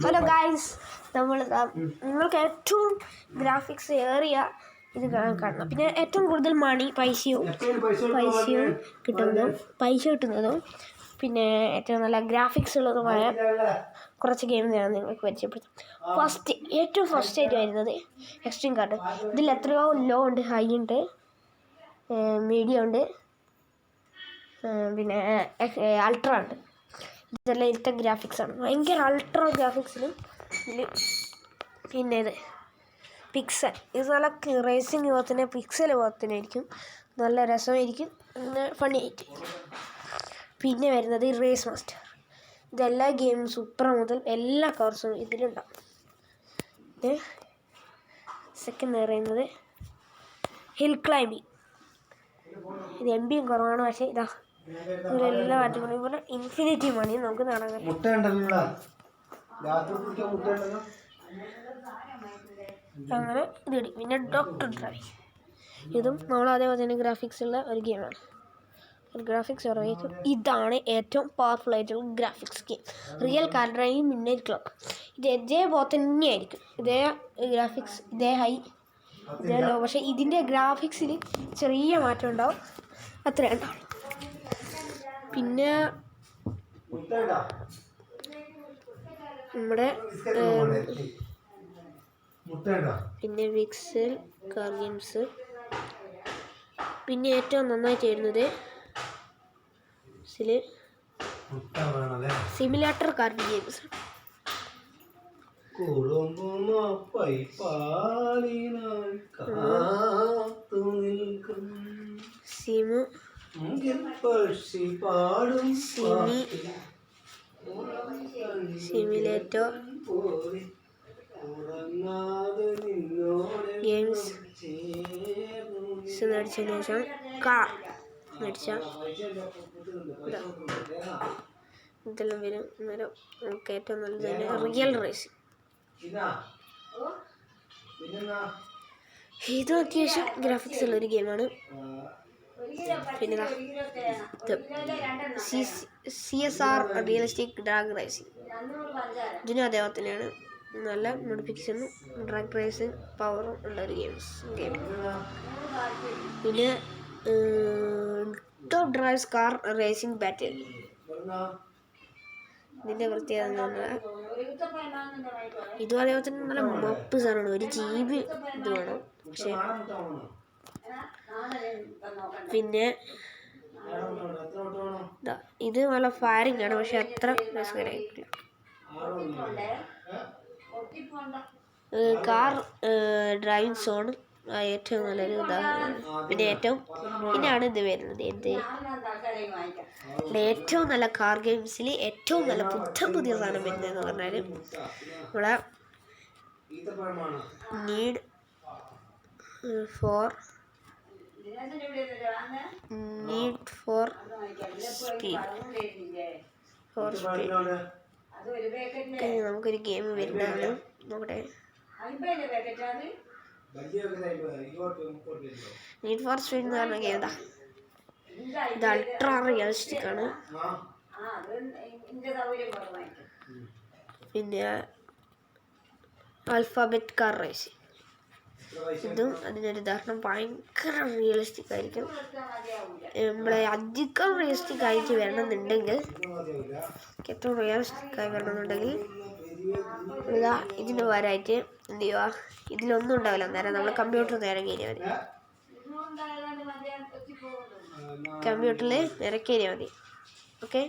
Hello guys, നിങ്ങൾക്ക് ഏറ്റവും graphics ഏറിയ ഇത് കാണണം. പിന്നെ ഏറ്റവും കൂടുതൽ പൈസയും കിട്ടുന്നതും പിന്നെ ഏറ്റവും നല്ല ഗ്രാഫിക്സ് ഉള്ളതുമായ കുറച്ച് ഗെയിം ഞാൻ നിങ്ങൾക്ക് പരിചയപ്പെടുത്താം. ഏറ്റവും ഫസ്റ്റ് ആയിട്ട് വരുന്നത് എക്സ്ട്രീം കാർഡ്. ഇതിൽ എത്രയോ ലോ ഉണ്ട്, ഹൈ ഉണ്ട്, മീഡിയം ഉണ്ട്, പിന്നെ അൾട്ര ഉണ്ട്. ഇതെല്ലാം ഇതിലത്തെ ഗ്രാഫിക്സാണ്, ഭയങ്കര അൾട്രാ ഗ്രാഫിക്സിലും. ഇതിൽ പിന്നെ ഇത് പിക്സൽ, ഇത് നല്ല റേസിങ് പോകത്തന്നെ പിക്സൽ പോകത്തന്നെയായിരിക്കും, നല്ല രസമായിരിക്കും, പിന്നെ ഫണ്ണി ആയിട്ട്. പിന്നെ വരുന്നത് റേസ് മാസ്റ്റർ. ഇതെല്ലാ ഗെയിമും സൂപ്പർ മുതൽ എല്ലാ കാർസും ഇതിലുണ്ടാവും. സെക്കൻഡ് പറയുന്നത് ഹിൽ ക്ലൈമ്പിങ്. ഇത് MB കുറവാണ്, പക്ഷേ ഇതാ ഇതിലെല്ലാം മാറ്റങ്ങളും പോലെ ഇൻഫിനിറ്റി മണി നമുക്ക് നേടാൻ അങ്ങനെ ഇത് കിട്ടി. പിന്നെ ഡോക്ടർ ഡ്രൈവ്, ഇതും നമ്മൾ അതേപോലെ തന്നെ ഗ്രാഫിക്സ് ഉള്ള ഒരു ഗെയിമാണ്. ഗ്രാഫിക്സ് കുറവായിരിക്കും. ഇതാണ് ഏറ്റവും പവർഫുൾ ആയിട്ടുള്ള graphics game, real car driving midnight club. ഇത് ഇതേപോലെ തന്നെയായിരിക്കും, ഇതേ ഗ്രാഫിക്സ്, ഇതേ ഹൈ, ഇതേ ലോ, പക്ഷേ ഇതിൻ്റെ ഗ്രാഫിക്സിൽ ചെറിയ മാറ്റം ഉണ്ടാവും, അത്രേ ഉണ്ടാവും. പിന്നെ നമ്മുടെ പിന്നെ വിക്സൽ കാർ ഗെയിംസ്. പിന്നെ ഏറ്റവും നന്നായിട്ട് വരുന്നത് simulator car games. Simulator games മേടിച്ചതിന് ശേഷം കാർ മേടിച്ച ഇതെല്ലാം വരും. അന്നേരം നമുക്ക് ഏറ്റവും നല്ലത് തന്നെ റിയൽ റേസിംഗ്. ഇതും അത്യാവശ്യം ഗ്രാഫിക്സ് ഉള്ളൊരു ഗെയിമാണ്. പിന്നെ CSR റിയലിസ്റ്റിക് ഡ്രാഗ് റേസിംഗ്, ഇതിനും അതേപോലെ തന്നെയാണ്, നല്ല മോഡിഫിക്കേഷനും ഡ്രാഗ് റേസിംഗ് പവറും ഉള്ളൊരു ഗെയിം. പിന്നെ ടോപ്പ് ഡ്രൈവ്സ് കാർ റേസിംഗ് ബാറ്റിൽ. ഇതിൻ്റെ പ്രത്യേകത എന്ന് പറഞ്ഞാൽ ഇതും അതേപോലെ തന്നെ നല്ല മപ്പ് സാധനമാണ്, 1 GB ഇത് വേണം. പക്ഷേ പിന്നെ ഇത് നല്ല ഫയറിംഗ് ആണ്, പക്ഷെ അത്ര രസകരമായിട്ടില്ല. കാർ ഡ്രൈവിംഗ് സോൺ ഏറ്റവും നല്ലൊരു ഉദാഹരണമാണ്. പിന്നെയാണ് ഇത് വരുന്നത്, ഏറ്റവും നല്ല കാർ ഗെയിംസിൽ ഏറ്റവും നല്ല പുതിയ സാധനം വരുന്നതെന്ന് പറഞ്ഞാൽ നമ്മളെ നീഡ് ഫോർ സ്പീഡ്. നമുക്കൊരു ഗെയിം വരുന്നതാണ്, നോക്കട്ടെ. നീഡ് ഫോർ സ്പീഡ് എന്ന് പറഞ്ഞ ഗെയിം ഇത് അൾട്രാ റിയലിസ്റ്റിക് ആണ്. പിന്നെ ആൽഫബറ്റ് കാർ റേസിംഗ്, ഇതും അതിനൊരു ഉദാഹരണം, ഭയങ്കര റിയലിസ്റ്റിക് ആയിരിക്കും. നമ്മളെ അധികം റിയലിസ്റ്റിക് ആയിട്ട് വരണമെന്നുണ്ടെങ്കിൽ, ഏറ്റവും റിയലിസ്റ്റിക് ആയി വരണമെന്നുണ്ടെങ്കിൽ ഇതിന് പകരമായിട്ട് എന്ത് ചെയ്യുക, ഇതിലൊന്നും ഉണ്ടാവില്ല, നേരെ നമ്മൾ കമ്പ്യൂട്ടർ നേരെ കയറിയാൽ മതി. കമ്പ്യൂട്ടറിൽ നേരെ കയറിയാൽ മതി. ഓക്കെ.